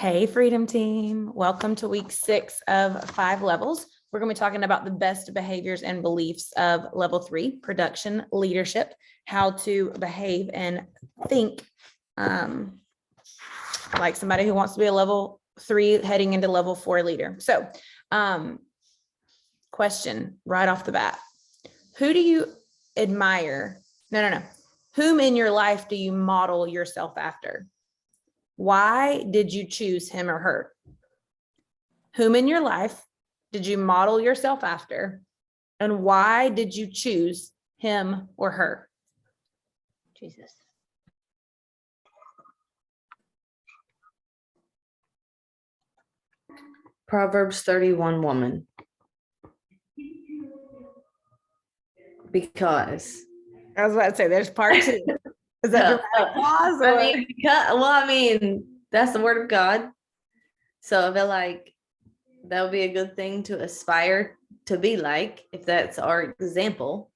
Hey, Freedom Team. Welcome to week 6 of 5 levels. We're going to be talking about the best behaviors and beliefs of level 3, production leadership, how to behave and think like somebody who wants to be a level 3 heading into level 4 leader. So, question right off the bat. Who do you admire? No. Whom in your life do you model yourself after? Why did you choose him or her? Whom in your life did you model yourself after? And why did you choose him or her? Jesus. Proverbs 31 woman. Because I was about to say there's part 2. Is that dramatic pause? I mean, that's the word of God. So I feel like that would be a good thing to aspire to be like, if that's our example.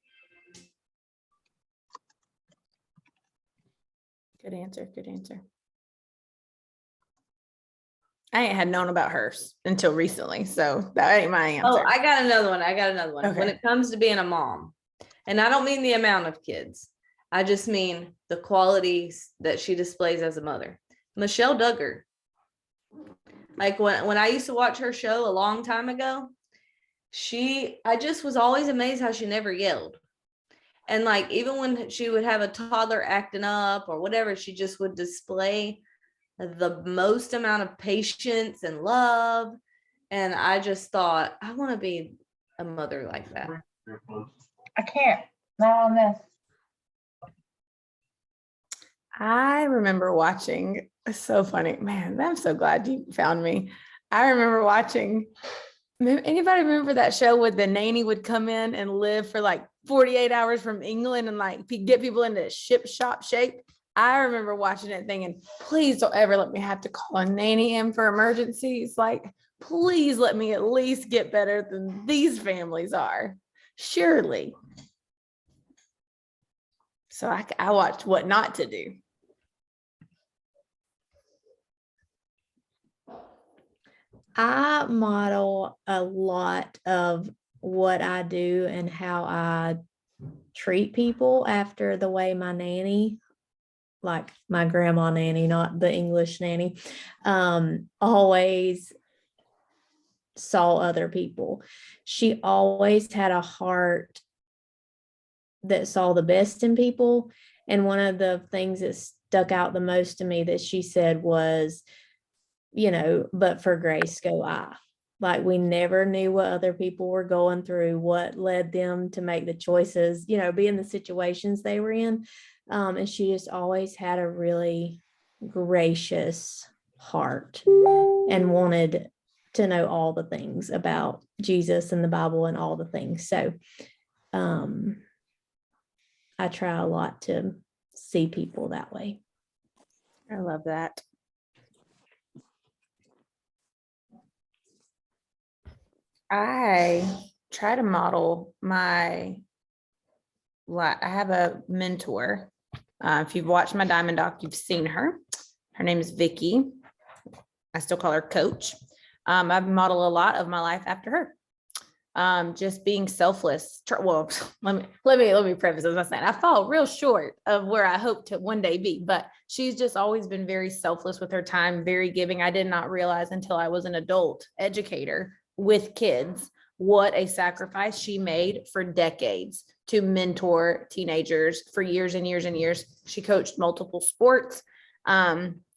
Good answer. I ain't had known about hers until recently, so that ain't my answer. Oh, I got another one. Okay. When it comes to being a mom, and I don't mean the amount of kids, I just mean the qualities that she displays as a mother. Michelle Duggar. Like when I used to watch her show a long time ago, I just was always amazed how she never yelled. And like, even when she would have a toddler acting up or whatever, she just would display the most amount of patience and love. And I just thought, I want to be a mother like that. I can't. Not on this. I remember watching, it's so funny, man, I'm so glad you found me. I remember watching, anybody remember that show where the nanny would come in and live for like 48 hours from England and like get people into ship shop shape? I remember watching it thinking, please don't ever let me have to call a nanny in for emergencies. Like, please let me at least get better than these families are. Surely. So I watched What Not to Do. I model a lot of what I do and how I treat people after the way my nanny, like my grandma nanny, not the English nanny, always saw other people. She always had a heart that saw the best in people. And one of the things that stuck out the most to me that she said was, but for grace go I. Like, we never knew what other people were going through, what led them to make the choices, be in the situations they were in. And she just always had a really gracious heart and wanted to know all the things about Jesus and the Bible and all the things. So I try a lot to see people that way. I love that. I try to model I have a mentor. If you've watched my Diamond Doc, you've seen her. Her name is Vicky. I still call her Coach. I've modeled a lot of my life after her. Just being selfless. Well, let me preface this by saying I fall real short of where I hope to one day be, but she's just always been very selfless with her time, very giving. I did not realize until I was an adult educator with kids what a sacrifice she made for decades to mentor teenagers for years and years and years. She coached multiple sports,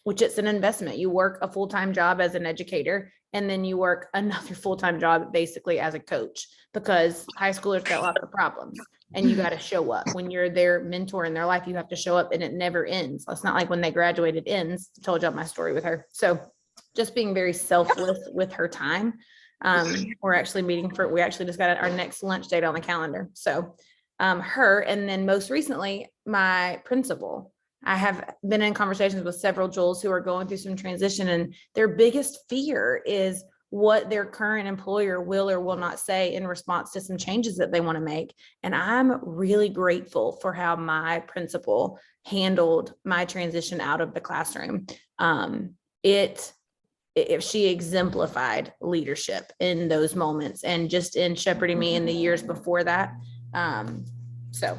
which it's an investment. You work a full-time job as an educator, and then you work another full-time job basically as a coach, because high schoolers got lots of problems and you got to show up. When you're their mentor in their life, you have to show up, and it never ends. It's not like when they graduated ends. I told you my story with her. So just being very selfless with her time. We're actually we actually just got our next lunch date on the calendar. So her, and then most recently, my principal. I have been in conversations with several Jules who are going through some transition, and their biggest fear is what their current employer will or will not say in response to some changes that they want to make. And I'm really grateful for how my principal handled my transition out of the classroom. It if she exemplified leadership in those moments and just in shepherding me in the years before that. So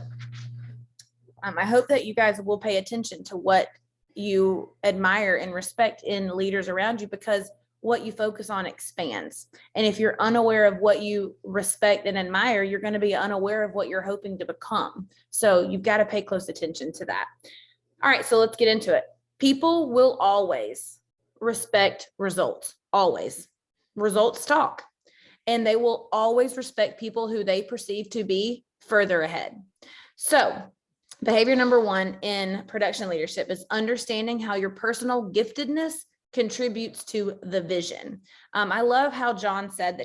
I hope that you guys will pay attention to what you admire and respect in leaders around you, because what you focus on expands. And if you're unaware of what you respect and admire, you're going to be unaware of what you're hoping to become. So you've got to pay close attention to that. All right, so let's get into it. People will always respect results, always. Results talk. And they will always respect people who they perceive to be further ahead. So behavior number 1 in production leadership is understanding how your personal giftedness contributes to the vision. I love how John said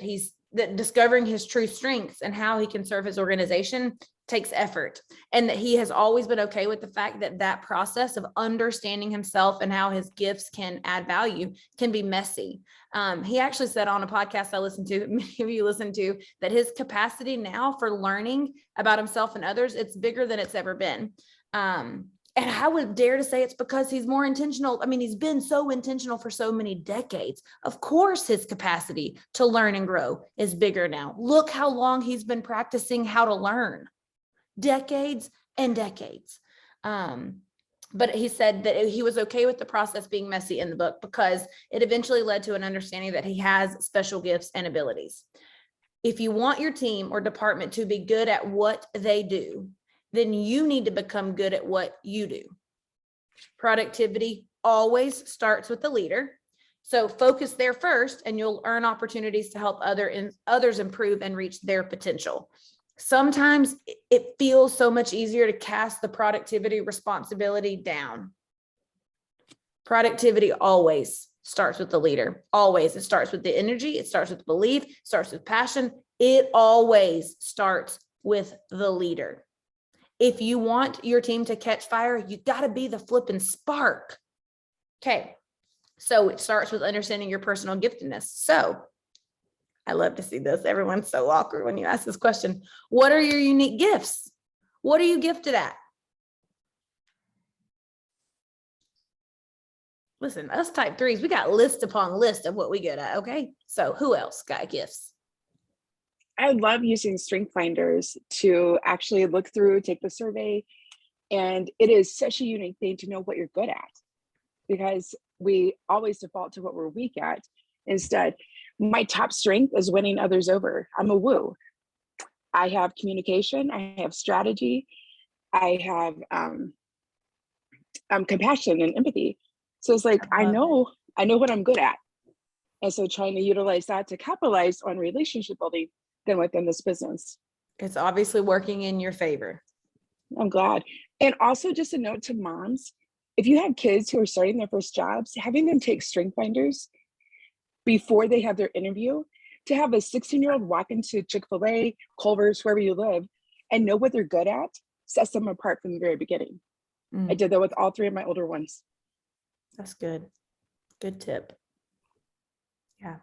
that discovering his true strengths and how he can serve his organization takes effort, and that he has always been okay with the fact that that process of understanding himself and how his gifts can add value can be messy. He actually said on a podcast I listened to, many of you listen to, that his capacity now for learning about himself and others, it's bigger than it's ever been. And I would dare to say it's because he's more intentional. I mean, he's been so intentional for so many decades. Of course, his capacity to learn and grow is bigger now. Look how long he's been practicing how to learn. Decades and decades. But he said that he was okay with the process being messy in the book because it eventually led to an understanding that he has special gifts and abilities. If you want your team or department to be good at what they do, then you need to become good at what you do. Productivity always starts with the leader. So focus there first, and you'll earn opportunities to help others improve and reach their potential. Sometimes it feels so much easier to cast the productivity responsibility down. Productivity always starts with the leader. Always. It starts with the energy. It starts with belief. It starts with passion. It always starts with the leader. If you want your team to catch fire, you got to be the flipping spark. Okay. So it starts with understanding your personal giftedness. So I love to see this. Everyone's so awkward when you ask this question. What are your unique gifts? What are you gifted at? Listen, us type 3s, we got list upon list of what we good at. Okay. So who else got gifts? I love using Strength Finders to actually look through, take the survey. And it is such a unique thing to know what you're good at, because we always default to what we're weak at. Instead, my top strength is winning others over. I'm a woo. I have communication. I have strategy. I have compassion and empathy. So it's like, I know what I'm good at. And so trying to utilize that to capitalize on relationship building then within this business. It's obviously working in your favor. I'm glad. And also just a note to moms, if you have kids who are starting their first jobs, having them take Strength Finders before they have their interview, to have a 16-year-old walk into Chick-fil-A, Culver's, wherever you live, and know what they're good at, sets them apart from the very beginning. I did that with all 3 of my older ones. That's good. Good tip. Yeah.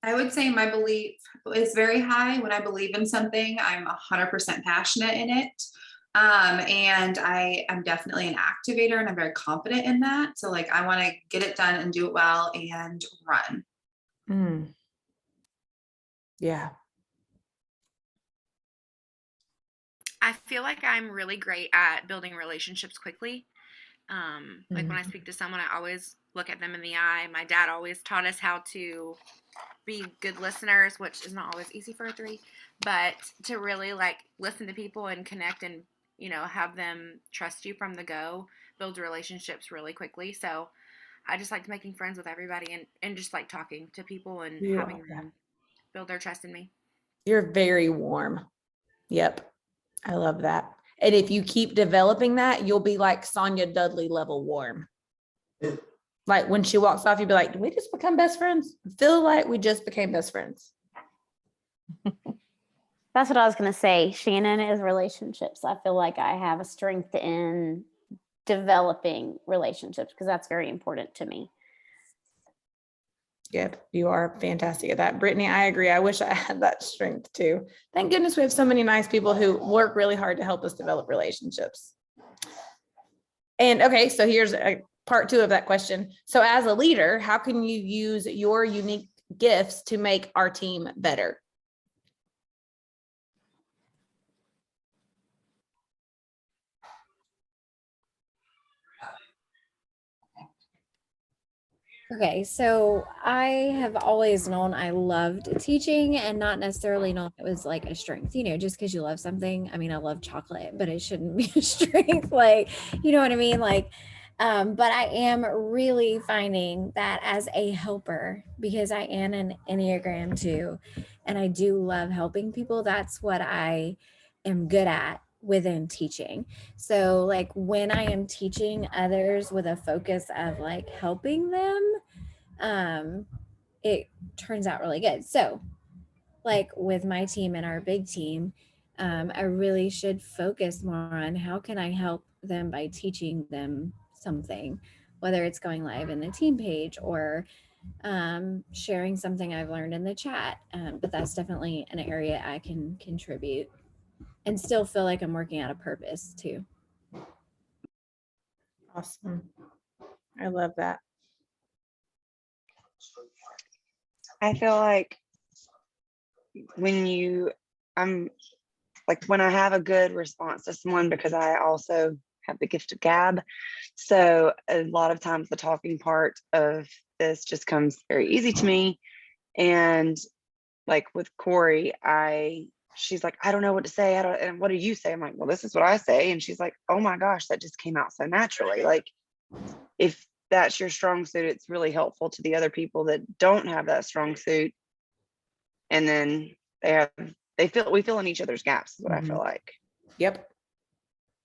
I would say my belief is very high. When I believe in something, I'm 100% passionate in it. And I am definitely an activator, and I'm very confident in that. So like, I want to get it done and do it well and run. Yeah. I feel like I'm really great at building relationships quickly. Like when I speak to someone, I always look at them in the eye. My dad always taught us how to be good listeners, which is not always easy for a 3, but to really like listen to people and connect and, you know, have them trust you from the go, builds relationships really quickly. So I just like making friends with everybody and just like talking to people and having them build their trust in me. You're very warm. Yep. I love that. And if you keep developing that, you'll be like Sonia Dudley level warm. Like when she walks off, you'd be like, did we just become best friends? I feel like we just became best friends. That's what I was going to say. Shannon is relationships. I feel like I have a strength in developing relationships because that's very important to me. Yep, you are fantastic at that. Brittany, I agree. I wish I had that strength too. Thank goodness we have so many nice people who work really hard to help us develop relationships. And okay, so here's part two of that question. So as a leader, how can you use your unique gifts to make our team better? Okay, so I have always known I loved teaching and not necessarily known it was like a strength, just because you love something. I mean, I love chocolate, but it shouldn't be a strength. Like, you know what I mean? Like, but I am really finding that as a helper because I am an Enneagram 2 and I do love helping people. That's what I am good at within teaching. So like when I am teaching others with a focus of like helping them, it turns out really good. So like with my team and our big team, I really should focus more on how can I help them by teaching them something, whether it's going live in the team page or sharing something I've learned in the chat. But that's definitely an area I can contribute and still feel like I'm working out a purpose too. Awesome. I love that. I feel like I'm like when I have a good response to someone, because I also have the gift of gab. So a lot of times the talking part of this just comes very easy to me. And like with Corey, she's like, I don't know what to say. And what do you say? I'm like, well, this is what I say. And she's like, oh my gosh, that just came out so naturally. Like if that's your strong suit, it's really helpful to the other people that don't have that strong suit. And then we fill in each other's gaps is what I feel like. Yep.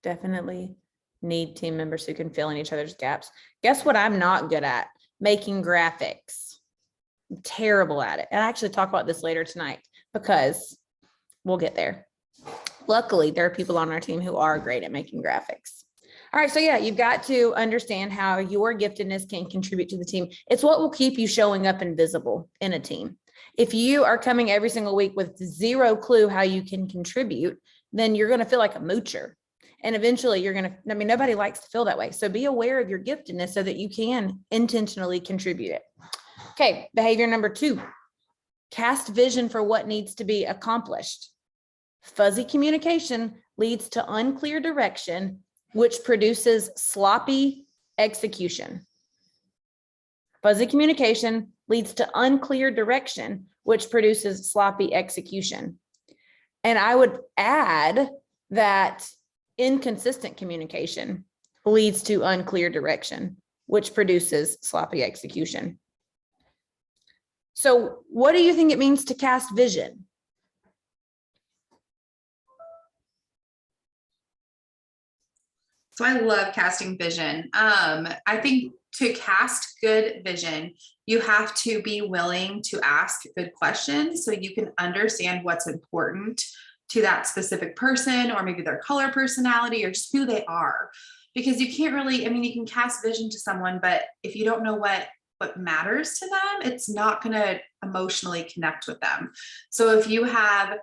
Definitely need team members who can fill in each other's gaps. Guess what I'm not good at? Making graphics. I'm terrible at it. And I actually talk about this later tonight because we'll get there. Luckily, there are people on our team who are great at making graphics. All right, so yeah, you've got to understand how your giftedness can contribute to the team. It's what will keep you showing up and visible in a team. If you are coming every single week with zero clue how you can contribute, then you're going to feel like a moocher. And eventually nobody likes to feel that way. So be aware of your giftedness so that you can intentionally contribute it. Okay, behavior number 2, cast vision for what needs to be accomplished. Fuzzy communication leads to unclear direction, which produces sloppy execution. Fuzzy communication leads to unclear direction, which produces sloppy execution. And I would add that inconsistent communication leads to unclear direction, which produces sloppy execution. So what do you think it means to cast vision? So I love casting vision. I think to cast good vision, you have to be willing to ask good questions so you can understand what's important to that specific person, or maybe their color personality, or just who they are. Because you can't really, you can cast vision to someone, but if you don't know what matters to them, it's not going to emotionally connect with them. So if you have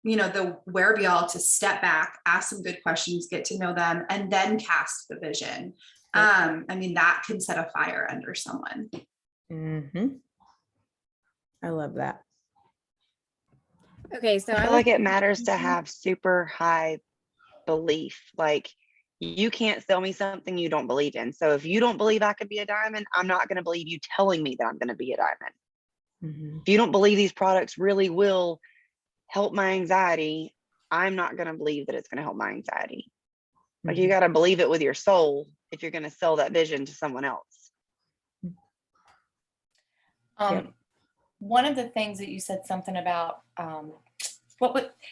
the wherewithal to step back, ask some good questions, get to know them, and then cast the vision. That can set a fire under someone. Mm-hmm. I love that. Okay, so I feel like it matters to have super high belief. Like you can't sell me something you don't believe in. So if you don't believe I could be a diamond, I'm not going to believe you telling me that I'm going to be a diamond. Mm-hmm. If you don't believe these products really will help my anxiety, I'm not going to believe that it's going to help my anxiety. Like you got to believe it with your soul if you're going to sell that vision to someone else. One of the things that you said something about,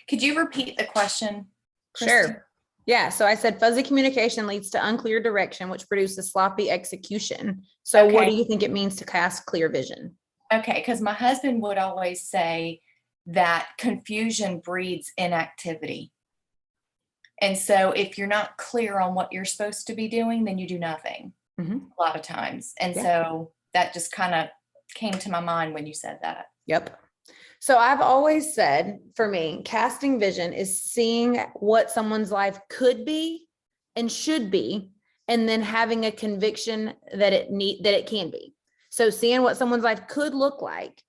could you repeat the question? Kristen? Sure. Yeah. So I said fuzzy communication leads to unclear direction, which produces sloppy execution. So what Okay. do you think it means to cast clear vision? Okay, because my husband would always say that confusion breeds inactivity. And so if you're not clear on what you're supposed to be doing, then you do nothing a lot of times. And so that just kind of came to my mind when you said that. Yep. So I've always said, for me, casting vision is seeing what someone's life could be and should be, and then having a conviction that it can be. So seeing what someone's life could look like,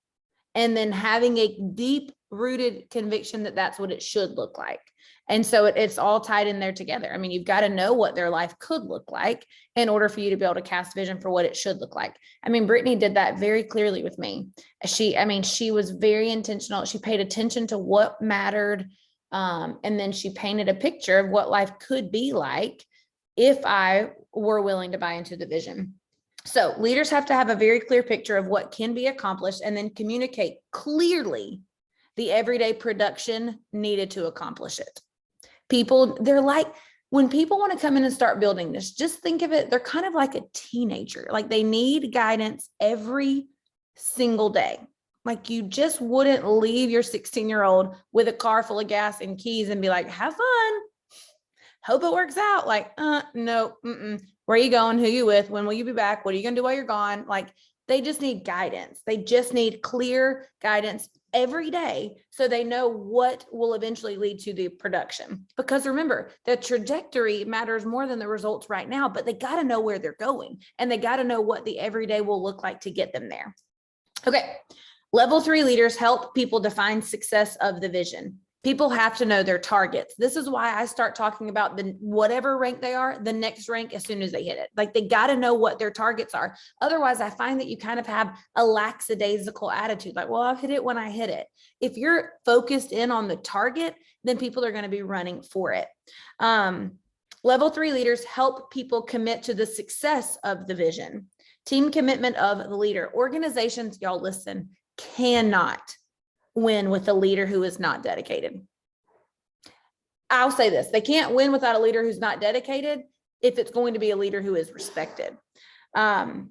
and then having a deep rooted conviction that that's what it should look like. And so it's all tied in there together. I mean, you've got to know what their life could look like in order for you to be able to cast vision for what it should look like. I mean, Brittany did that very clearly with me. She was very intentional. She paid attention to what mattered. And then she painted a picture of what life could be like if I were willing to buy into the vision. So leaders have to have a very clear picture of what can be accomplished and then communicate clearly the everyday production needed to accomplish it. People, they're like, when people want to come in and start building this, just think of it, they're kind of like a teenager. Like they need guidance every single day. Like you just wouldn't leave your 16-year-old with a car full of gas and keys and be like, have fun. Hope it works out. Like, no, where are you going? Who are you with? When will you be back? What are you going to do while you're gone? Like they just need guidance. They just need clear guidance every day so they know what will eventually lead to the production. Because remember, the trajectory matters more than the results right now, but they got to know where they're going and they got to know what the everyday will look like to get them there. Okay. Level 3 leaders help people define success of the vision. People have to know their targets. This is why I start talking about the whatever rank they are, the next rank as soon as they hit it. Like they got to know what their targets are. Otherwise, I find that you kind of have a lackadaisical attitude. Like, well, I'll hit it when I hit it. If you're focused in on the target, then people are going to be running for it. Level 3 leaders help people commit to the success of the vision. Team commitment of the leader. Organizations, y'all listen, cannot win with a leader who is not dedicated. I'll say this, they can't win without a leader who's not dedicated if it's going to be a leader who is respected. The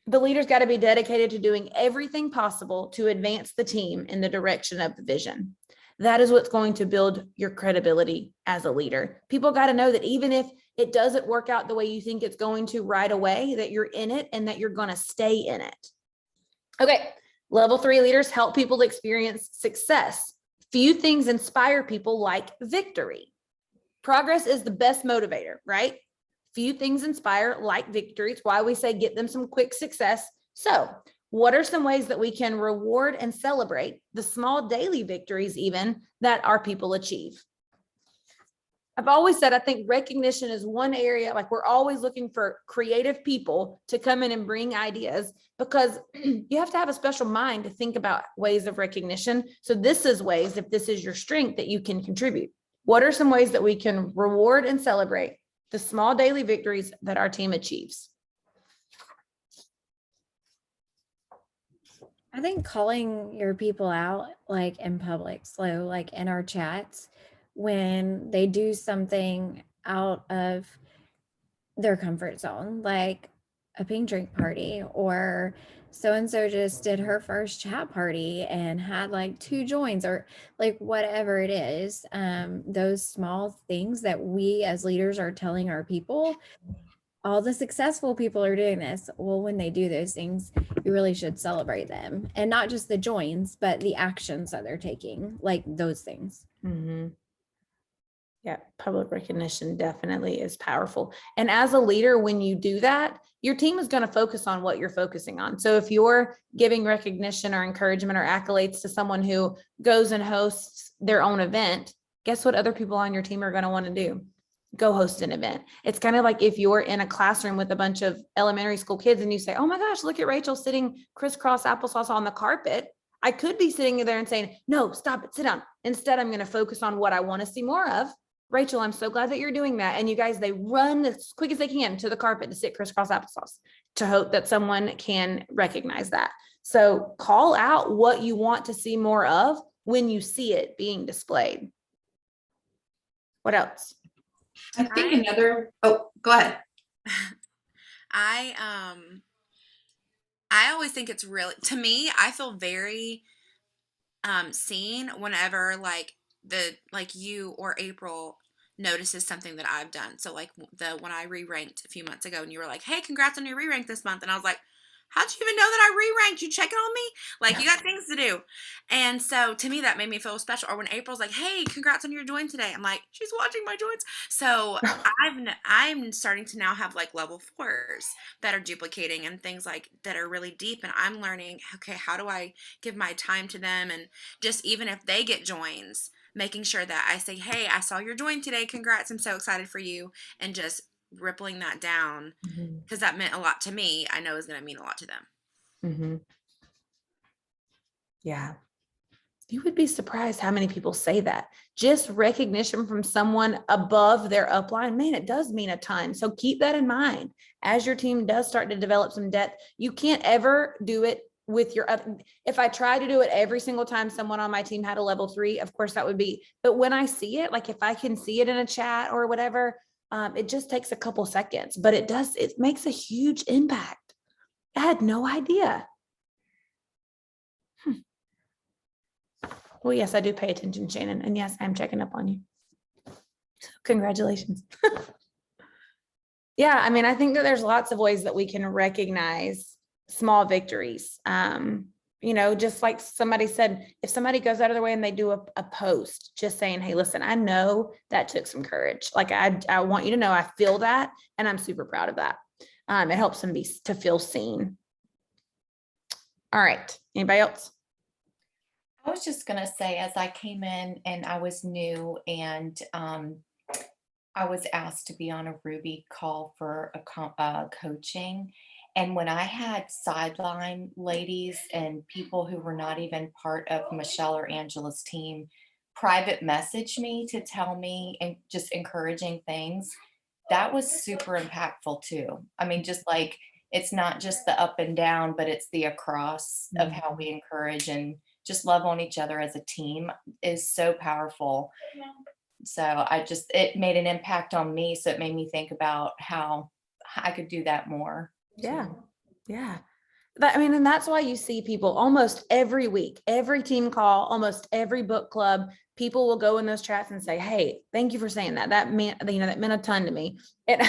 leader's got to be dedicated to doing everything possible to advance the team in the direction of the vision. That is what's going to build your credibility as a leader. People got to know that even if it doesn't work out the way you think it's going to right away, that you're in it and that you're going to stay in it. Okay. Level 3 leaders help people experience success. Few things inspire people like victory. Progress is the best motivator, right? Few things inspire like victory. It's why we say get them some quick success. So, what are some ways that we can reward and celebrate the small daily victories even that our people achieve? I've always said, I think recognition is one area, like we're always looking for creative people to come in and bring ideas because you have to have a special mind to think about ways of recognition. So this is ways, if this is your strength, that you can contribute. What are some ways that we can reward and celebrate the small daily victories that our team achieves? I think calling your people out like in public, so like in our chats, when they do something out of their comfort zone, like a pink drink party, or so-and-so just did her first chat party and had like 2 joins, or like whatever it is, those small things that we as leaders are telling our people, all the successful people are doing this. Well, when they do those things, you really should celebrate them, and not just the joins, but the actions that they're taking, like those things. Mm-hmm. Yeah, public recognition definitely is powerful. And as a leader, when you do that, your team is going to focus on what you're focusing on. So if you're giving recognition or encouragement or accolades to someone who goes and hosts their own event, guess what other people on your team are going to want to do? Go host an event. It's kind of like if you're in a classroom with a bunch of elementary school kids and you say, oh my gosh, look at Rachel sitting crisscross applesauce on the carpet. I could be sitting there and saying, no, stop it, sit down. Instead, I'm going to focus on what I want to see more of. Rachel, I'm so glad that you're doing that. And you guys, they run as quick as they can to the carpet to sit crisscross applesauce to hope that someone can recognize that. So call out what you want to see more of when you see it being displayed. What else? I think another, oh, go ahead. I always think it's really, to me, I feel very seen whenever like you or April notices something that I've done. So like when I re-ranked a few months ago and you were like, hey, congrats on your re-rank this month. And I was like, how'd you even know that I re-ranked? You checking on me? Like, you got things to do. And so to me, that made me feel special. Or when April's like, hey, congrats on your join today. I'm like, she's watching my joins. So I'm starting to now have like level 4s that are duplicating and things like that are really deep. And I'm learning, okay, how do I give my time to them? And just even if they get joins, making sure that I say, hey, I saw your join today. Congrats. I'm so excited for you. And just rippling that down, because that meant a lot to me. I know is going to mean a lot to them. Yeah. You would be surprised how many people say that. Just recognition from someone above their upline, man, it does mean a ton. So keep that in mind as your team does start to develop some depth. You can't ever do it with your, if I try to do it every single time someone on my team had a level 3, of course that would be, but when I see it, like if I can see it in a chat or whatever, it just takes a couple seconds, but it makes a huge impact. I had no idea. Well, yes, I do pay attention, Shannon. And yes, I'm checking up on you. So congratulations. Yeah, I mean, I think that there's lots of ways that we can recognize small victories. You know, just like somebody said, if somebody goes out of their way and they do a post just saying, hey, listen, I know that took some courage. Like I want you to know I feel that, and I'm super proud of that. It helps them to feel seen. All right. Anybody else? I was just going to say, as I came in and I was new and I was asked to be on a Ruby call for a coaching. And when I had sideline ladies and people who were not even part of Michelle or Angela's team private message me to tell me and just encouraging things, that was super impactful too. I mean, just like, it's not just the up and down, but it's the across of how we encourage and just love on each other as a team is so powerful. So it made an impact on me. So it made me think about how I could do that more. Yeah. Yeah. I mean, and that's why you see people almost every week, every team call, almost every book club, people will go in those chats and say, hey, thank you for saying that. That meant a ton to me. And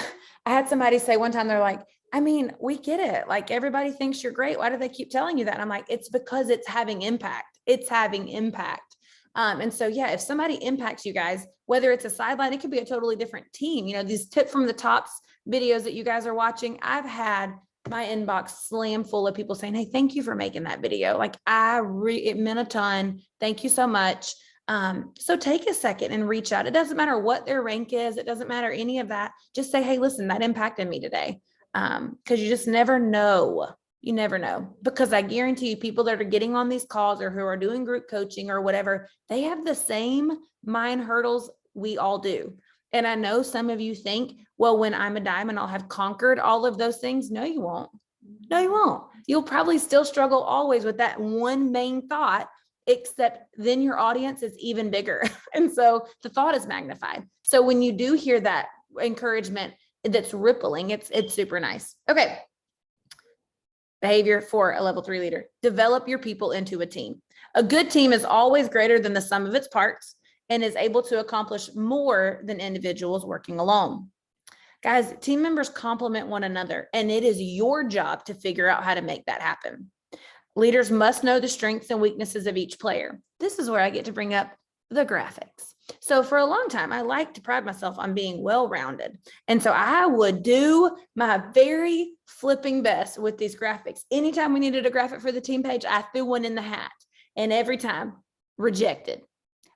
I had somebody say one time, they're like, I mean, we get it. Like everybody thinks you're great. Why do they keep telling you that? And I'm like, it's because it's having impact. It's having impact. And so, yeah, if somebody impacts you guys, whether it's a sideline, it could be a totally different team. You know, these tip from the tops videos that you guys are watching, I've had my inbox slam full of people saying, hey, thank you for making that video. Like it meant a ton. Thank you so much. So take a second and reach out. It doesn't matter what their rank is. It doesn't matter any of that. Just say, hey, listen, that impacted me today. Because you just never know. You never know, because I guarantee you people that are getting on these calls or who are doing group coaching or whatever, they have the same mind hurdles we all do. And I know some of you think, well, when I'm a diamond, I'll have conquered all of those things. No, you won't. No, you won't. You'll probably still struggle always with that one main thought, except then your audience is even bigger. And so the thought is magnified. So when you do hear that encouragement that's rippling, it's super nice. Okay. Behavior for a level 3 leader. Develop your people into a team. A good team is always greater than the sum of its parts and is able to accomplish more than individuals working alone. Guys, team members complement one another, and it is your job to figure out how to make that happen. Leaders must know the strengths and weaknesses of each player. This is where I get to bring up the graphics. So for a long time, I like to pride myself on being well-rounded. And so I would do my very flipping best with these graphics. Anytime we needed a graphic for the team page, I threw one in the hat, and every time rejected.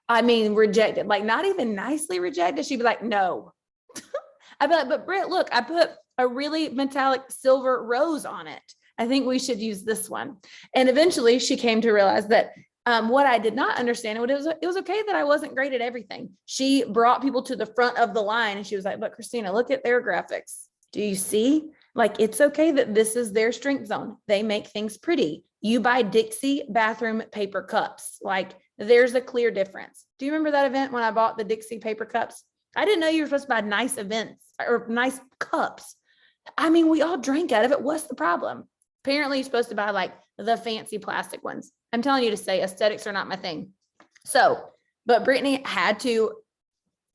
I mean, rejected, like not even nicely rejected. She'd be like, no. I'd be like, but Britt, look, I put a really metallic silver rose on it. I think we should use this one. And eventually she came to realize that what I did not understand, it was okay that I wasn't great at everything. She brought people to the front of the line and she was like, but Christina, look at their graphics. Do you see? Like, it's okay that this is their strength zone. They make things pretty. You buy Dixie bathroom paper cups. Like, there's a clear difference. Do you remember that event when I bought the Dixie paper cups? I didn't know you were supposed to buy nice events or nice cups. I mean, we all drank out of it. What's the problem? Apparently you're supposed to buy like the fancy plastic ones. I'm telling you to say aesthetics are not my thing. So, but Brittany had to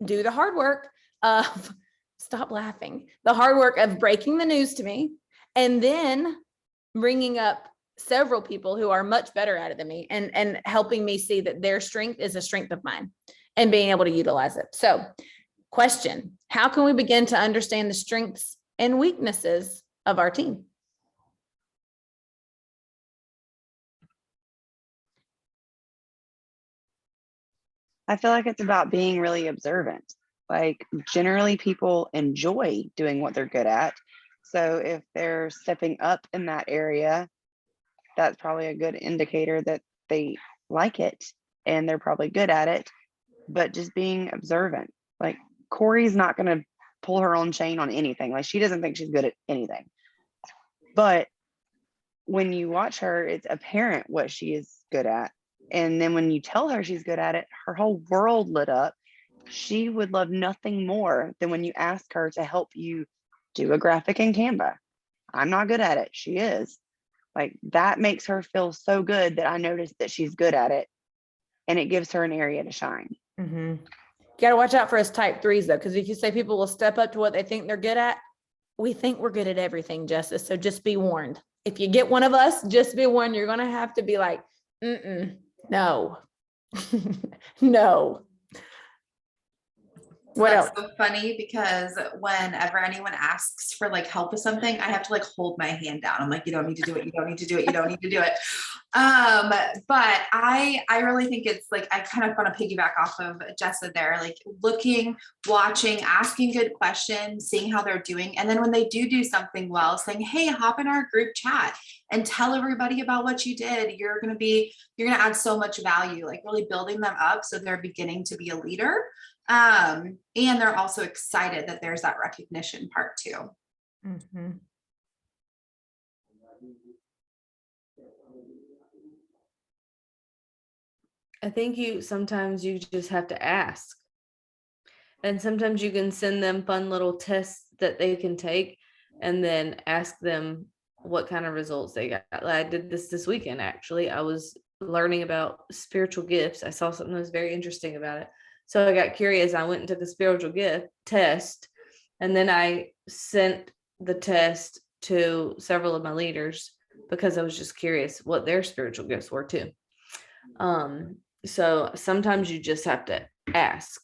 do the hard work of, stop laughing, the hard work of breaking the news to me and then bringing up several people who are much better at it than me and helping me see that their strength is a strength of mine and being able to utilize it. So question, how can we begin to understand the strengths and weaknesses of our team? I feel like it's about being really observant. Like generally people enjoy doing what they're good at. So if they're stepping up in that area, that's probably a good indicator that they like it and they're probably good at it. But just being observant, like Corey's not going to pull her own chain on anything. Like she doesn't think she's good at anything. But when you watch her, it's apparent what she is good at. And then when you tell her she's good at it, her whole world lit up. She would love nothing more than when you ask her to help you do a graphic in Canva. I'm not good at it. She is. Like that makes her feel so good that I noticed that she's good at it. And it gives her an area to shine. Mm-hmm. You got to watch out for us type 3s though, because if you say people will step up to what they think they're good at, we think we're good at everything, Justice. So just be warned. If you get one of us, just be warned. You're going to have to be like, no, no. What That's else? so funny because whenever anyone asks for like help with something, I have to like hold my hand down. I'm like, you don't need to do it. You don't need to do it. You don't need to do it. But I really think it's like, I kind of want to piggyback off of Jessa there, like looking, watching, asking good questions, seeing how they're doing. And then when they do something well, saying, hey, hop in our group chat and tell everybody about what you did. You're going to add so much value, like really building them up. So they're beginning to be a leader. And they're also excited that there's that recognition part too. Mm-hmm. I think sometimes you just have to ask. And sometimes you can send them fun little tests that they can take and then ask them what kind of results they got. I did this weekend, actually. I was learning about spiritual gifts. I saw something that was very interesting about it. So I got curious. I went and took a spiritual gift test, and then I sent the test to several of my leaders because I was just curious what their spiritual gifts were too. So sometimes you just have to ask.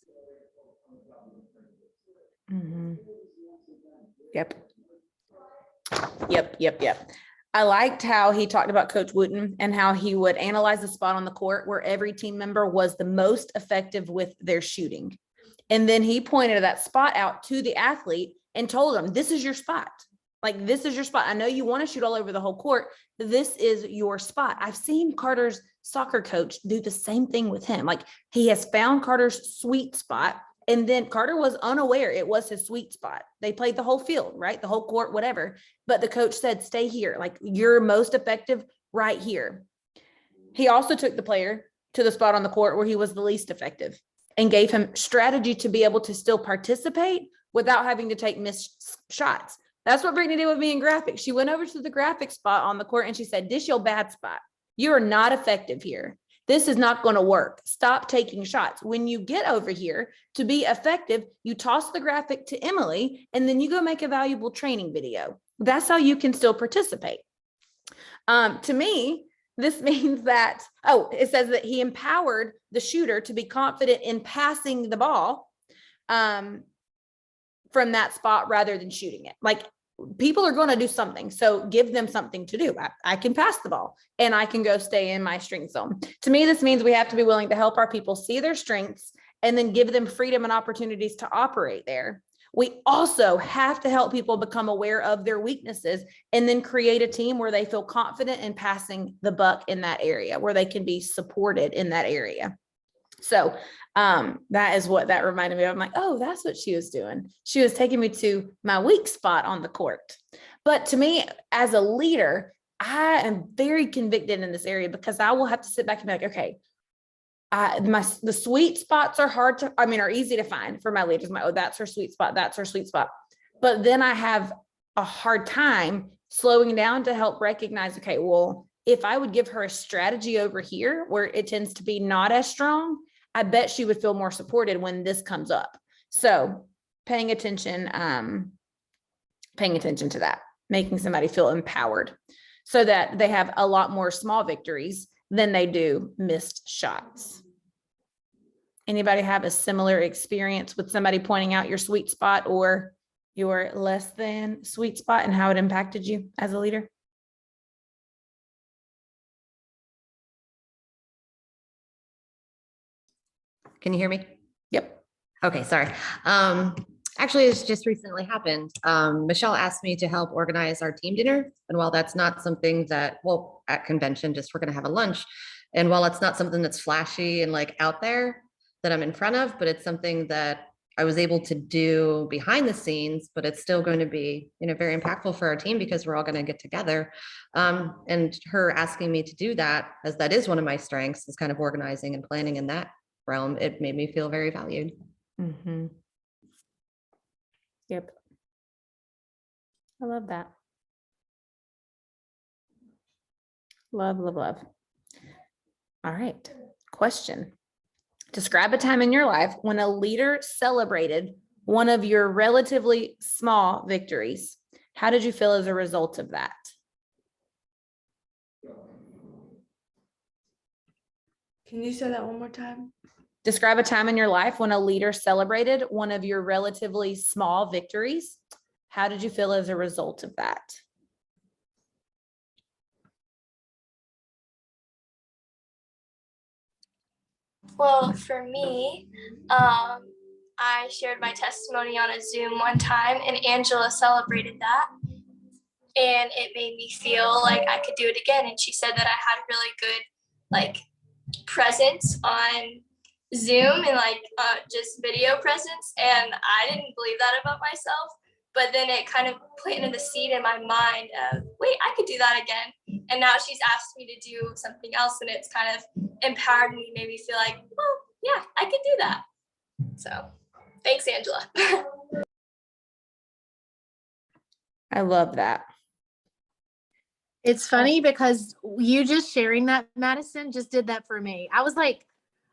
Mm-hmm. Yep. I liked how he talked about Coach Wooten and how he would analyze the spot on the court where every team member was the most effective with their shooting. And then he pointed that spot out to the athlete and told them, this is your spot. Like, this is your spot. I know you want to shoot all over the whole court. This is your spot. I've seen Carter's soccer coach do the same thing with him. Like, he has found Carter's sweet spot. And then Carter was unaware it was his sweet spot. They played the whole field, right? The whole court, whatever. But the coach said, stay here. Like, you're most effective right here. He also took the player to the spot on the court where he was the least effective and gave him strategy to be able to still participate without having to take missed shots. That's what Brittany did with me in graphics. She went over to the graphic spot on the court and she said, this is your bad spot. You are not effective here. This is not going to work. Stop taking shots. When you get over here to be effective, you toss the graphic to Emily and then you go make a valuable training video. That's how you can still participate. To me, this means that, it says that he empowered the shooter to be confident in passing the ball from that spot rather than shooting it. Like, people are going to do something. So give them something to do. I can pass the ball and I can go stay in my strength zone. To me, this means we have to be willing to help our people see their strengths and then give them freedom and opportunities to operate there. We also have to help people become aware of their weaknesses and then create a team where they feel confident in passing the buck in that area, where they can be supported in that area. So that is what that reminded me of. I'm like, oh, that's what she was doing. She was taking me to my weak spot on the court. But to me, as a leader, I am very convicted in this area because I will have to sit back and be like, okay, the sweet spots are easy to find for my leaders. That's her sweet spot. That's her sweet spot. But then I have a hard time slowing down to help recognize, okay, well, if I would give her a strategy over here where it tends to be not as strong, I bet she would feel more supported when this comes up. So paying attention to that, making somebody feel empowered. so that they have a lot more small victories than they do missed shots. Anybody have a similar experience with somebody pointing out your sweet spot or your less than sweet spot and how it impacted you as a leader? Can you hear me? Yep. Okay, sorry. Actually, it's just recently happened. Michelle asked me to help organize our team dinner. And while that's not something that, well, at convention, just we're gonna have a lunch. And while it's not something that's flashy and like out there that I'm in front of, but it's something that I was able to do behind the scenes, but it's still going to be, you know, very impactful for our team because we're all going to get together. And her asking me to do that, as that is one of my strengths, is kind of organizing and planning in that realm. It made me feel very valued. Mm-hmm. Yep. I love that. Love, love, love. All right. Question. Describe a time in your life when a leader celebrated one of your relatively small victories. How did you feel as a result of that? Can you say that one more time? Describe a time in your life when a leader celebrated one of your relatively small victories. How did you feel as a result of that? Well, for me, I shared my testimony on a Zoom one time, and Angela celebrated that. And it made me feel like I could do it again. And she said that I had really good, like, presence on Zoom and like just video presence. And I didn't believe that about myself. But then it kind of planted the seed in my mind of, wait, I could do that again. And now she's asked me to do something else, and it's kind of empowered me, made me feel like, oh, yeah, I could do that. So thanks, Angela. I love that. It's funny because you just sharing that, Madison, just did that for me. I was like,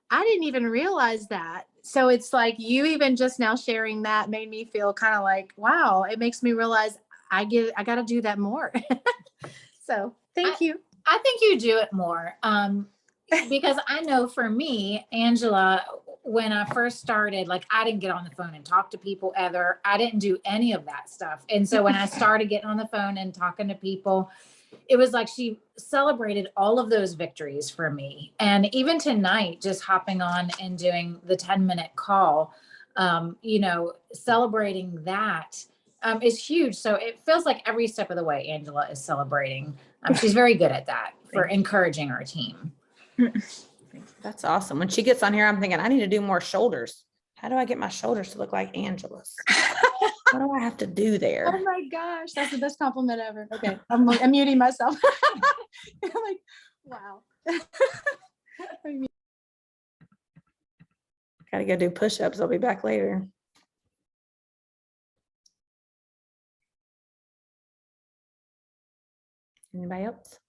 I didn't even realize that. So it's like you even just now sharing that made me feel kind of like, wow, it makes me realize I got to do that more. So thank you. I think you do it more. Because I know for me, Angela, when I first started, like I didn't get on the phone and talk to people ever. I didn't do any of that stuff. And so when I started getting on the phone and talking to people, it was like she celebrated all of those victories for me. And even tonight, just hopping on and doing the 10-minute call, celebrating that is huge. So it feels like every step of the way, Angela is celebrating. She's very good at that for encouraging our team. That's awesome. When she gets on here, I'm thinking, I need to do more shoulders. How do I get my shoulders to look like Angela's? What do I have to do there? Oh my gosh, that's the best compliment ever. Okay, I'm muting myself. I'm like, wow. Gotta go do push-ups. I'll be back later. Anybody else?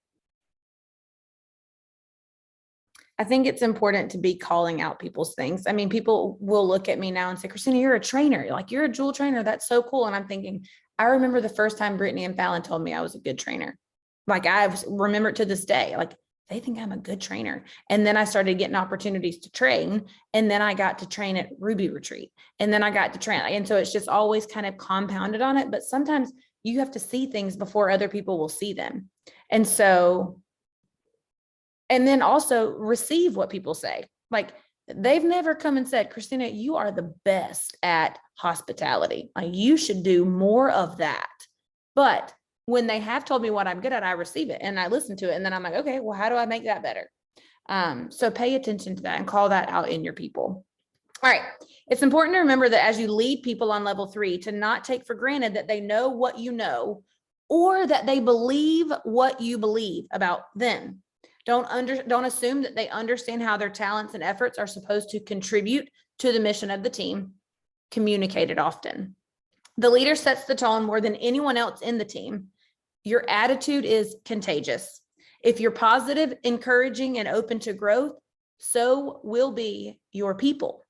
I think it's important to be calling out people's things. I mean, people will look at me now and say, Christina, you're a trainer. Like, you're a Jewel trainer. That's so cool. And I'm thinking, I remember the first time Brittany and Fallon told me I was a good trainer. Like, I've remembered to this day, like, they think I'm a good trainer. And then I started getting opportunities to train. And then I got to train at Ruby Retreat. And then I got to train. And so it's just always kind of compounded on it. But sometimes you have to see things before other people will see them. And so, and then also receive what people say. Like, they've never come and said, Christina, you are the best at hospitality. Like, you should do more of that. But when they have told me what I'm good at, I receive it and I listen to it. And then I'm like, okay, well, how do I make that better? So pay attention to that and call that out in your people. All right. It's important to remember that as you lead people on level 3, to not take for granted that they know what you know, or that they believe what you believe about them. Don't assume that they understand how their talents and efforts are supposed to contribute to the mission of the team. Communicate it often. The leader sets the tone more than anyone else in the team. Your attitude is contagious. If you're positive, encouraging, and open to growth, so will be your people.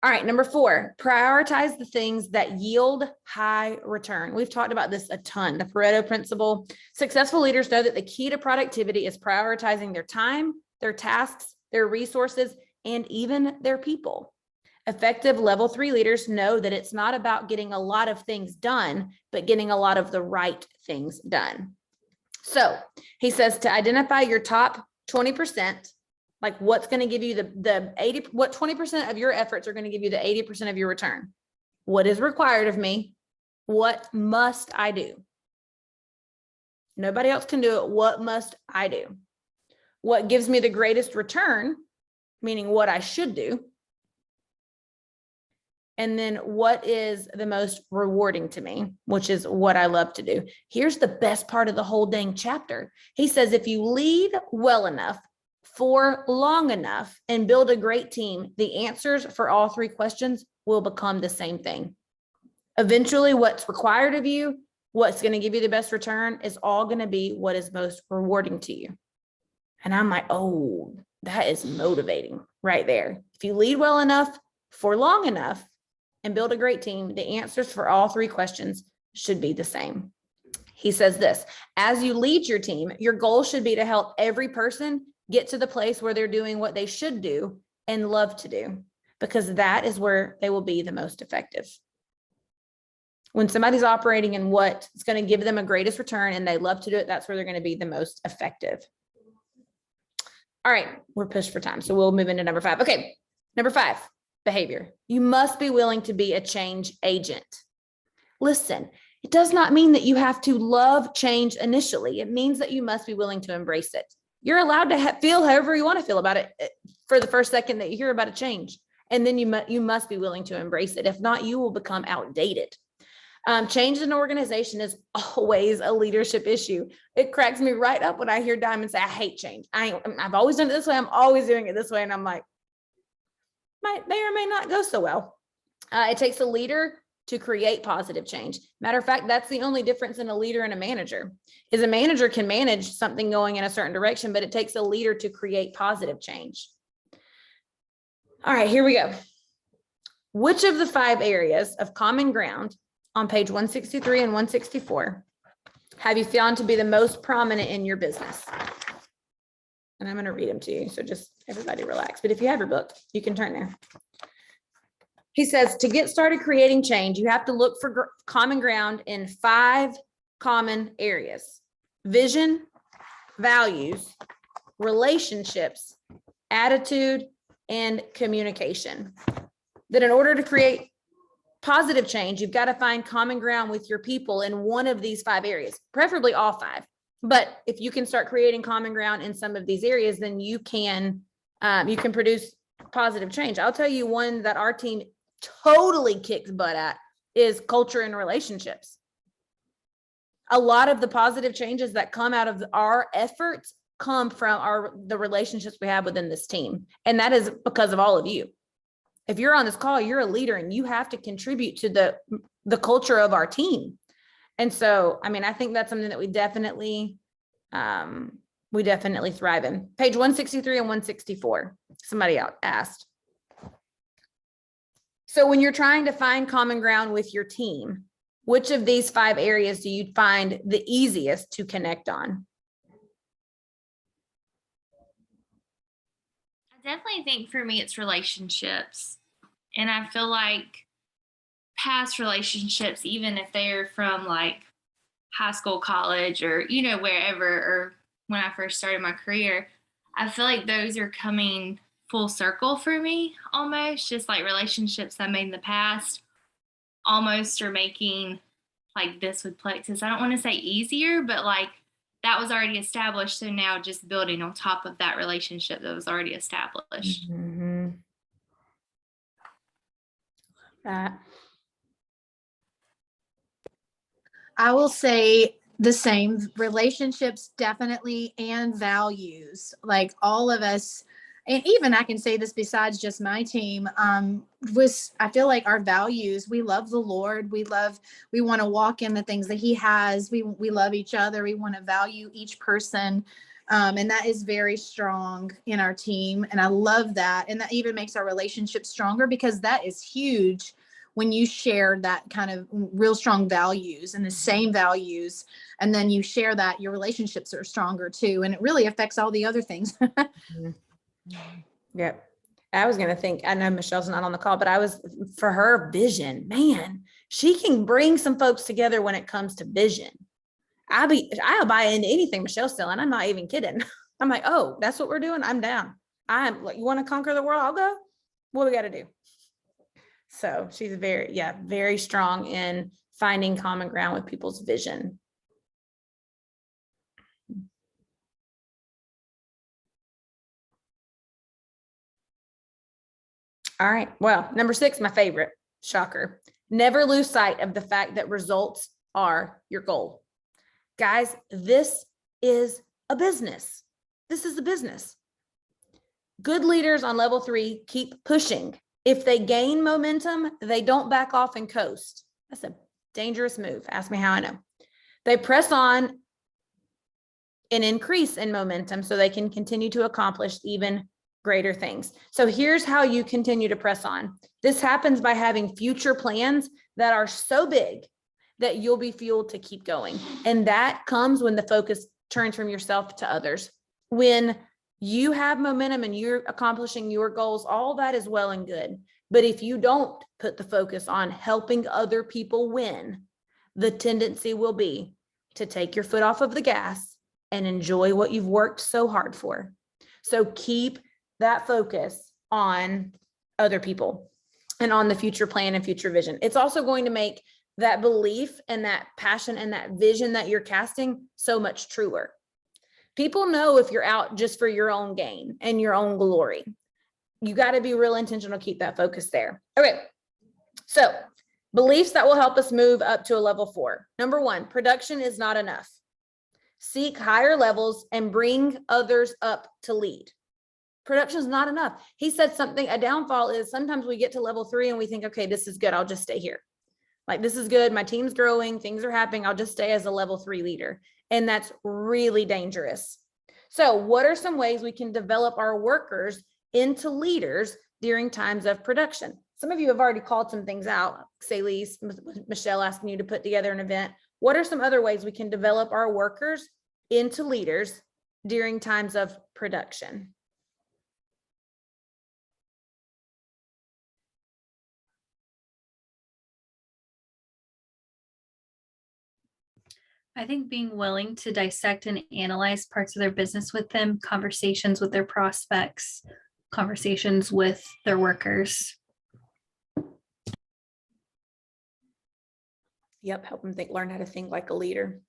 All right, number 4, prioritize the things that yield high return. We've talked about this a ton, the Pareto principle. Successful leaders know that the key to productivity is prioritizing their time, their tasks, their resources, and even their people. Effective level 3 leaders know that it's not about getting a lot of things done, but getting a lot of the right things done. So he says to identify your top 20%, like what's going to give you the 80, what 20% of your efforts are going to give you the 80% of your return. What is required of me? What must I do? Nobody else can do it. What must I do? What gives me the greatest return, meaning what I should do. And then what is the most rewarding to me, which is what I love to do. Here's the best part of the whole dang chapter. He says, if you lead well enough, for long enough, and build a great team, the answers for all 3 questions will become the same thing. Eventually, what's required of you, what's going to give you the best return, is all going to be what is most rewarding to you. And I'm like, oh, that is motivating right there. If you lead well enough, for long enough, and build a great team, the answers for all 3 questions should be the same. He says this, as you lead your team, your goal should be to help every person get to the place where they're doing what they should do and love to do, because that is where they will be the most effective. When somebody's operating in what is going to give them a greatest return and they love to do it, that's where they're going to be the most effective. All right, we're pushed for time, so we'll move into number 5. Okay, number 5, behavior. You must be willing to be a change agent. Listen, it does not mean that you have to love change initially. It means that you must be willing to embrace it. You're allowed to feel however you want to feel about it for the first second that you hear about a change. And then you must be willing to embrace it. If not, you will become outdated. Change in an organization is always a leadership issue. It cracks me right up when I hear Diamond say, I hate change. I've always done it this way. I'm always doing it this way. And I'm like, may or may not go so well. It takes a leader to create positive change. Matter of fact, that's the only difference in a leader and a manager. Is a manager can manage something going in a certain direction, but it takes a leader to create positive change. All right, here we go. Which of the 5 areas of common ground on page 163 and 164 have you found to be the most prominent in your business? And I'm going to read them to you, so just everybody relax. But if you have your book, you can turn there. He says, to get started creating change, you have to look for common ground in 5 common areas: vision, values, relationships, attitude, and communication. That in order to create positive change, you've got to find common ground with your people in one of these 5 areas, preferably all 5. But if you can start creating common ground in some of these areas, then you can produce positive change. I'll tell you one that our team totally kicks butt at is culture and relationships. A lot of the positive changes that come out of our efforts come from the relationships we have within this team. And that is because of all of you. If you're on this call, you're a leader and you have to contribute to the culture of our team. And so, I mean, I think that's something that we definitely thrive in. Page 163 and 164, somebody else asked. So when you're trying to find common ground with your team, which of these 5 areas do you find the easiest to connect on? I definitely think for me it's relationships. And I feel like past relationships, even if they're from like high school, college, or, you know, wherever, or when I first started my career, I feel like those are coming full circle for me almost. Just like relationships I made in the past almost are making like this with Plexus. I don't want to say easier, but like that was already established. So now just building on top of that relationship that was already established. Mm-hmm. That. I will say the same. Relationships definitely, and values. Like all of us and even I can say this besides just my team, I feel like our values, we love the Lord. We want to walk in the things that he has. We love each other. We want to value each person. And that is very strong in our team. And I love that. And that even makes our relationship stronger, because that is huge when you share that kind of real strong values and the same values, and then you share that, your relationships are stronger too. And it really affects all the other things. Yep. I was going to think, I know Michelle's not on the call, but for her vision, man, she can bring some folks together when it comes to vision. I'll buy into anything Michelle's selling. I'm not even kidding. I'm like, oh, that's what we're doing. I'm down. I'm like, you want to conquer the world? I'll go. What we got to do? So she's very strong in finding common ground with people's vision. All right. Well, number 6, my favorite, shocker. Never lose sight of the fact that results are your goal. Guys, this is a business. This is a business. Good leaders on level 3 keep pushing. If they gain momentum, they don't back off and coast. That's a dangerous move. Ask me how I know. They press on and increase in momentum so they can continue to accomplish even greater things. So here's how you continue to press on. This happens by having future plans that are so big that you'll be fueled to keep going. And that comes when the focus turns from yourself to others. When you have momentum and you're accomplishing your goals, all that is well and good. But if you don't put the focus on helping other people win, the tendency will be to take your foot off of the gas and enjoy what you've worked so hard for. So keep that focus on other people and on the future plan and future vision. It's also going to make that belief and that passion and that vision that you're casting so much truer. People know if you're out just for your own gain and your own glory. You got to be real intentional to keep that focus there. Okay. So beliefs that will help us move up to a level 4. Number 1, production is not enough. Seek higher levels and bring others up to lead. Production is not enough. He said something, a downfall is sometimes we get to level 3 and we think, okay, this is good. I'll just stay here. Like, this is good. My team's growing. Things are happening. I'll just stay as a level 3 leader. And that's really dangerous. So what are some ways we can develop our workers into leaders during times of production? Some of you have already called some things out. Say, Lise, Michelle asking you to put together an event. What are some other ways we can develop our workers into leaders during times of production? I think being willing to dissect and analyze parts of their business with them, conversations with their prospects, conversations with their workers. Yep, help them learn how to think like a leader.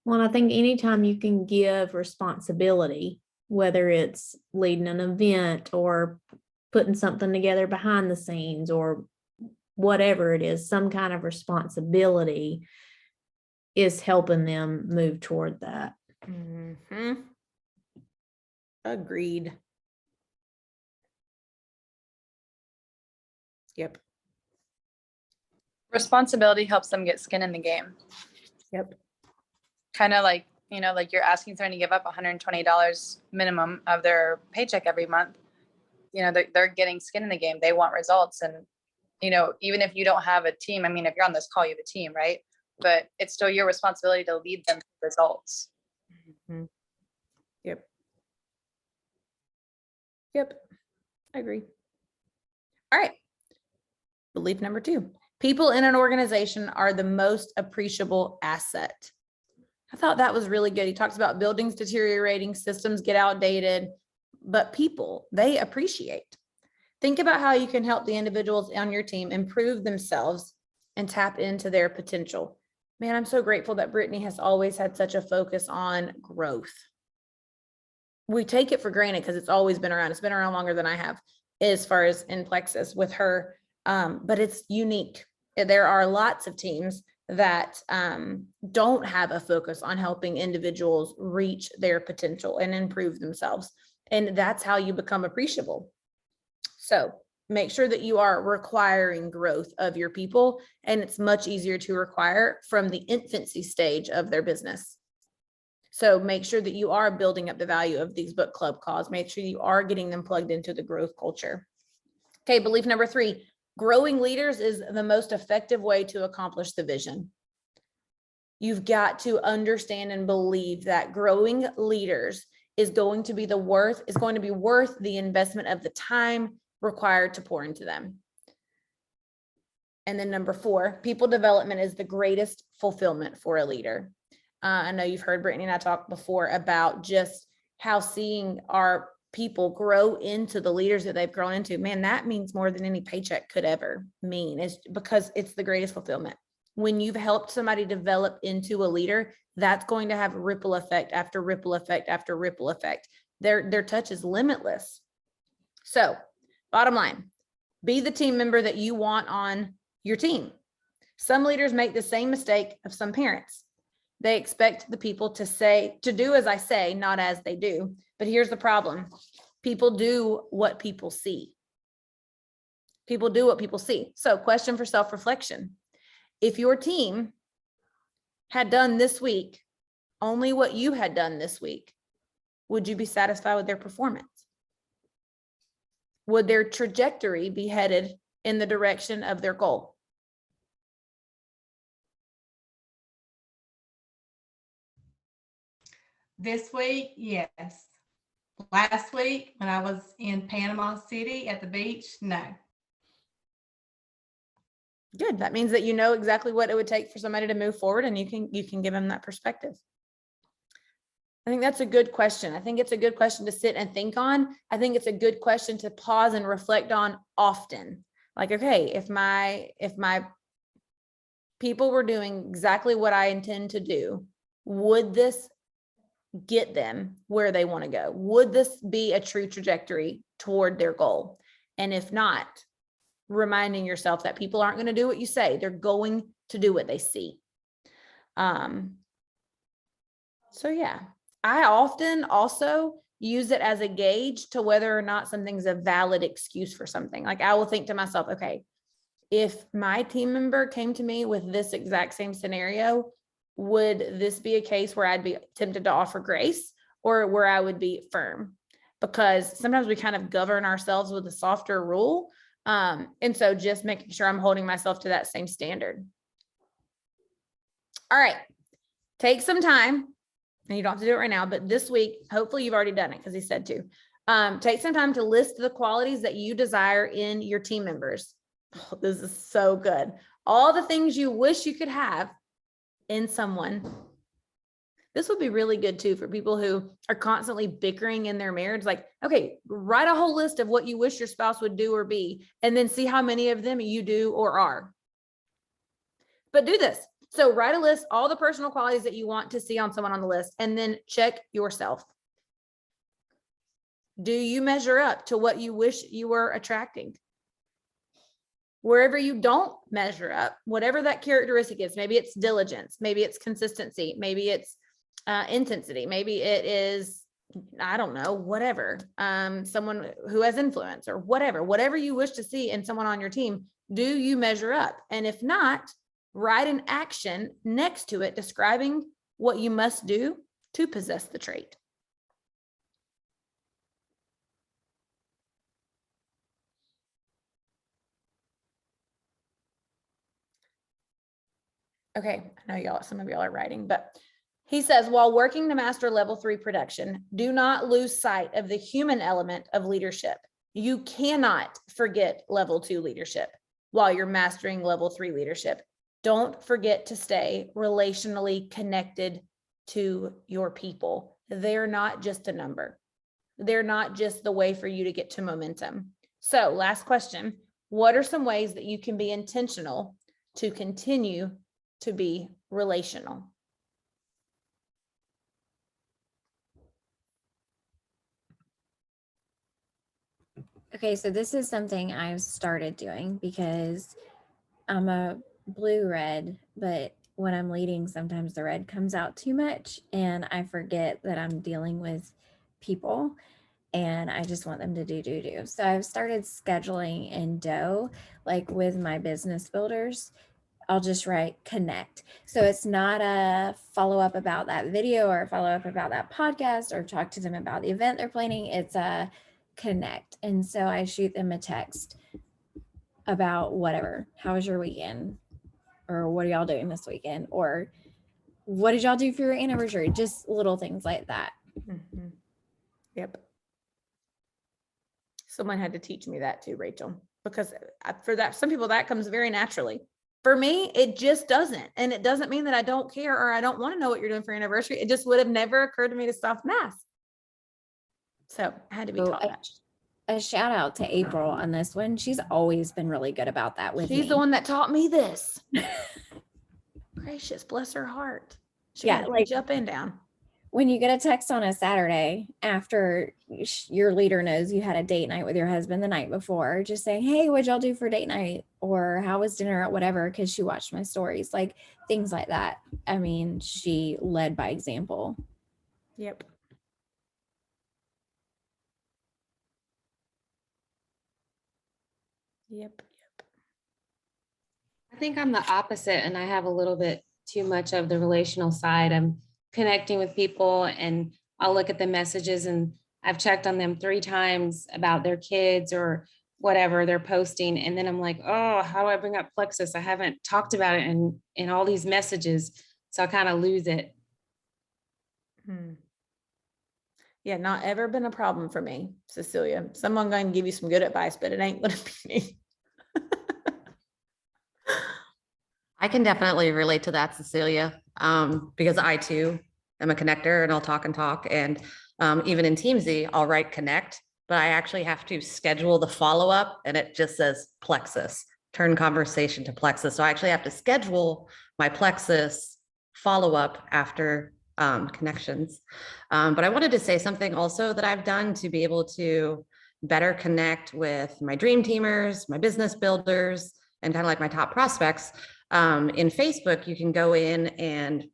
Well, I think anytime you can give responsibility, whether it's leading an event or putting something together behind the scenes or whatever it is, some kind of responsibility is helping them move toward that. Mm-hmm. Agreed. Yep. Responsibility helps them get skin in the game. Yep. Kind of like, like you're asking someone to give up $120 minimum of their paycheck every month. They're getting skin in the game. They want results. And, even if you don't have a team, if you're on this call, you have a team, right? But it's still your responsibility to lead them to results. Mm-hmm. Yep. Yep. I agree. All right. Belief number 2. People in an organization are the most appreciable asset. I thought that was really good. He talks about buildings deteriorating, systems get outdated, but people, they appreciate. Think about how you can help the individuals on your team improve themselves and tap into their potential. Man, I'm so grateful that Brittany has always had such a focus on growth. We take it for granted because it's always been around. It's been around longer than I have as far as in Plexus with her, but it's unique. There are lots of teams that don't have a focus on helping individuals reach their potential and improve themselves. And that's how you become appreciable. So make sure that you are requiring growth of your people, and it's much easier to require from the infancy stage of their business. So make sure that you are building up the value of these book club calls. Make sure you are getting them plugged into the growth culture. Okay, belief number 3, growing leaders is the most effective way to accomplish the vision. You've got to understand and believe that growing leaders is going to be worth the investment of the time required to pour into them. And then number 4, people development is the greatest fulfillment for a leader. I know you've heard Brittany and I talk before about just how seeing our people grow into the leaders that they've grown into, man, that means more than any paycheck could ever mean. It's because it's the greatest fulfillment. When you've helped somebody develop into a leader, that's going to have ripple effect after ripple effect after ripple effect. Their touch is limitless. So bottom line, be the team member that you want on your team. Some leaders make the same mistake of some parents. They expect the people to do as I say, not as they do. But here's the problem. People do what people see. People do what people see. So question for self-reflection. If your team had done this week only what you had done this week, would you be satisfied with their performance? Would their trajectory be headed in the direction of their goal? This week, yes. Last week, when I was in Panama City at the beach, no. Good. That means that you know exactly what it would take for somebody to move forward, and you can give them that perspective. I think that's a good question. I think it's a good question to sit and think on. I think it's a good question to pause and reflect on often. Like, okay, if my people were doing exactly what I intend to do, would this get them where they want to go? Would this be a true trajectory toward their goal? And if not, reminding yourself that people aren't going to do what you say. They're going to do what they see. So yeah, I often also use it as a gauge to whether or not something's a valid excuse for something. Like I will think to myself, okay, if my team member came to me with this exact same scenario, would this be a case where I'd be tempted to offer grace or where I would be firm? Because sometimes we kind of govern ourselves with a softer rule. And so just making sure I'm holding myself to that same standard. All right, take some time, and you don't have to do it right now, but this week, hopefully you've already done it because he said to. Take some time to list the qualities that you desire in your team members. Oh, this is so good. All the things you wish you could have in someone. This would be really good too for people who are constantly bickering in their marriage. Like, okay, write a whole list of what you wish your spouse would do or be, and then see how many of them you do or are. But do this. So write a list, all the personal qualities that you want to see on someone on the list, and then check yourself. Do you measure up to what you wish you were attracting? Wherever you don't measure up, whatever that characteristic is, maybe it's diligence, maybe it's consistency, maybe it's intensity, maybe it is, I don't know, whatever, someone who has influence or whatever you wish to see in someone on your team, do you measure up? And if not, write an action next to it describing what you must do to possess the trait. Okay, I know some of y'all are writing, but he says, while working to master level 3 production, do not lose sight of the human element of leadership. You cannot forget level 2 leadership while you're mastering level 3 leadership. Don't forget to stay relationally connected to your people. They're not just a number. They're not just the way for you to get to momentum. So last question, what are some ways that you can be intentional to continue to be relational? Okay, so this is something I've started doing because I'm a blue red, but when I'm leading, sometimes the red comes out too much and I forget that I'm dealing with people and I just want them to do. So I've started scheduling in Doe, like with my business builders. I'll just write connect. So it's not a follow up about that video or follow up about that podcast or talk to them about the event they're planning. It's a connect. And so I shoot them a text about whatever. How was your weekend? Or what are y'all doing this weekend? Or what did y'all do for your anniversary? Just little things like that. Mhm. Yep. Someone had to teach me that too, Rachel, because for that, some people that comes very naturally. For me, it just doesn't. And it doesn't mean that I don't care or I don't want to know what you're doing for your anniversary. It just would have never occurred to me to stop math. So I had to be So taught that. a shout out to April on this one. She's always been really good about that with me. She's the one that taught me this. Gracious, bless her heart. She Yeah, can like reach up and down. when you get a text on a Saturday after your leader knows you had a date night with your husband the night before, just saying, hey, what'd y'all do for date night? Or how was dinner or whatever, because she watched my stories, like things like that. I mean, she led by example. Yep. Yep. I think I'm the opposite and I have a little bit too much of the relational side. I'm connecting with people and I'll look at the messages and I've checked on them 3 times about their kids or whatever they're posting. And then I'm like, oh, how do I bring up Plexus? I haven't talked about it in all these messages. So I kind of lose it. Yeah, not ever been a problem for me, Cecilia. Someone going to give you some good advice, but it ain't going to be me. I can definitely relate to that, Cecilia, because I too am a connector and I'll talk and talk. And even in Teamsy, I'll write connect, but I actually have to schedule the follow-up and it just says Plexus, turn conversation to Plexus. So I actually have to schedule my Plexus follow-up after connections. But I wanted to say something also that I've done to be able to better connect with my dream teamers, my business builders, and kind of like my top prospects. In Facebook, you can go in and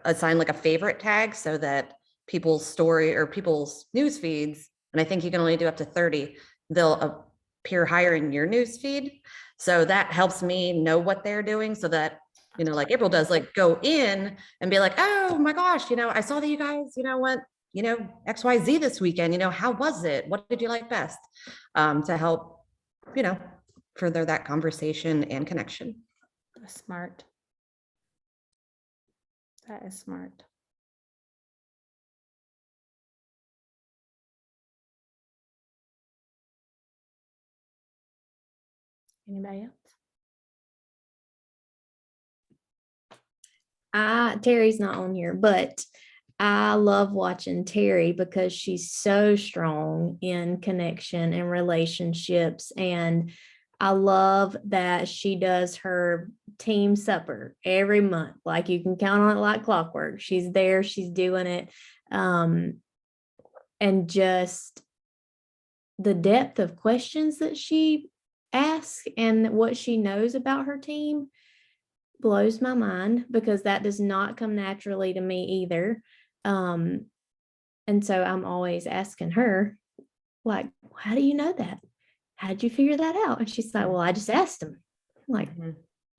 assign like a favorite tag so that people's story or people's news feeds, and I think you can only do up to 30, they'll appear higher in your news feed. So that helps me know what they're doing so that, you know, like April does, like go in and be like, oh my gosh, you know, I saw that you guys, you know, went, you know, XYZ this weekend, you know, how was it? What did you like best? To help, you know, further that conversation and connection. That's smart. That is smart. Anybody else? Terry's not on here, but I love watching Terry because she's so strong in connection and relationships. And I love that she does her team supper every month. Like you can count on it like clockwork. She's there, she's doing it. And just the depth of questions that she asks and what she knows about her team blows my mind because that does not come naturally to me either. And so I'm always asking her, like, how do you know that? How'd you figure that out? And she's like, well, I just asked him. I'm like,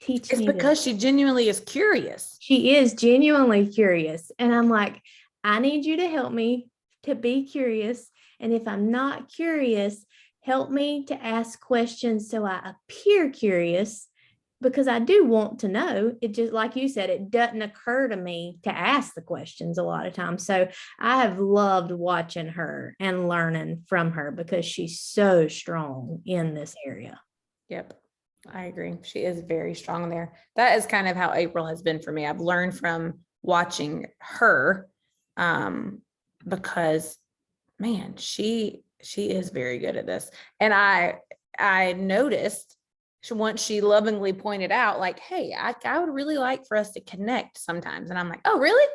teach me. It's because she genuinely is curious. She is genuinely curious. And I'm like, I need you to help me to be curious. And if I'm not curious, help me to ask questions so I appear curious, because I do want to know. It just, like you said, it doesn't occur to me to ask the questions a lot of times. So I have loved watching her and learning from her because she's so strong in this area. Yep. I agree. She is very strong there. That is kind of how April has been for me. I've learned from watching her because man, she is very good at this. And I noticed once she lovingly pointed out, like, hey, I would really like for us to connect sometimes. And I'm like, oh, really?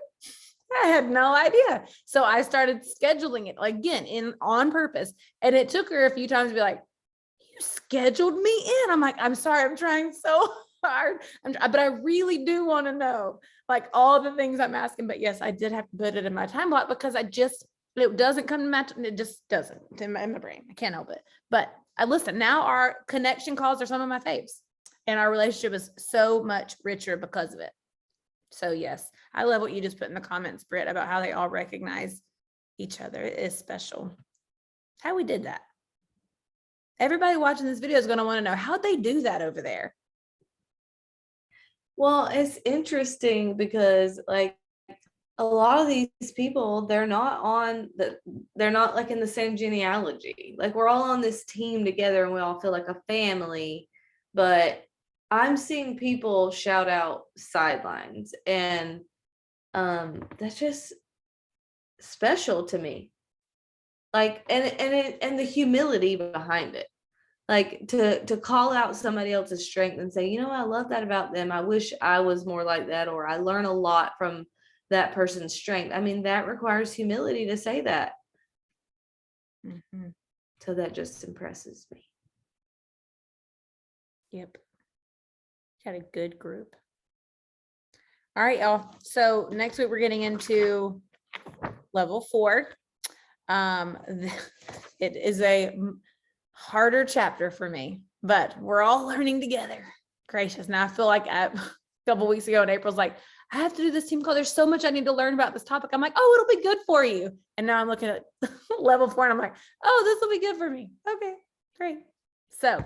I had no idea. So I started scheduling it again on purpose. And it took her a few times to be like, you scheduled me in. I'm like, I'm sorry, I'm trying so hard. But I really do want to know like all the things I'm asking. But yes, I did have to put it in my time block because it doesn't come to match. It just doesn't in my brain. I can't help it. But I listen, now our connection calls are some of my faves. And our relationship is so much richer because of it. So yes, I love what you just put in the comments, Britt, about how they all recognize each other. It is special. How we did that. Everybody watching this video is going to want to know how'd they do that over there. Well, it's interesting because like a lot of these people, they're not like in the same genealogy. Like we're all on this team together and we all feel like a family, but I'm seeing people shout out sidelines, and that's just special to me. Like, and the humility behind it, like to call out somebody else's strength and say, you know, I love that about them. I wish I was more like that, or I learn a lot from that person's strength. I mean, that requires humility to say that. Mm-hmm. So that just impresses me. Yep. Got a good group. All right, y'all. So next week we're getting into level 4. It is a harder chapter for me, but we're all learning together. Gracious. Now I feel like a couple weeks ago in April's like, I have to do this team call. There's so much I need to learn about this topic. I'm like, oh, it'll be good for you. And now I'm looking at level 4 and I'm like, oh, this will be good for me. Okay, great. So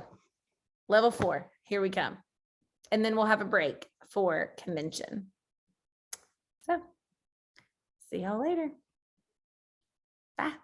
level 4, here we come. And then we'll have a break for convention. So see y'all later. Bye.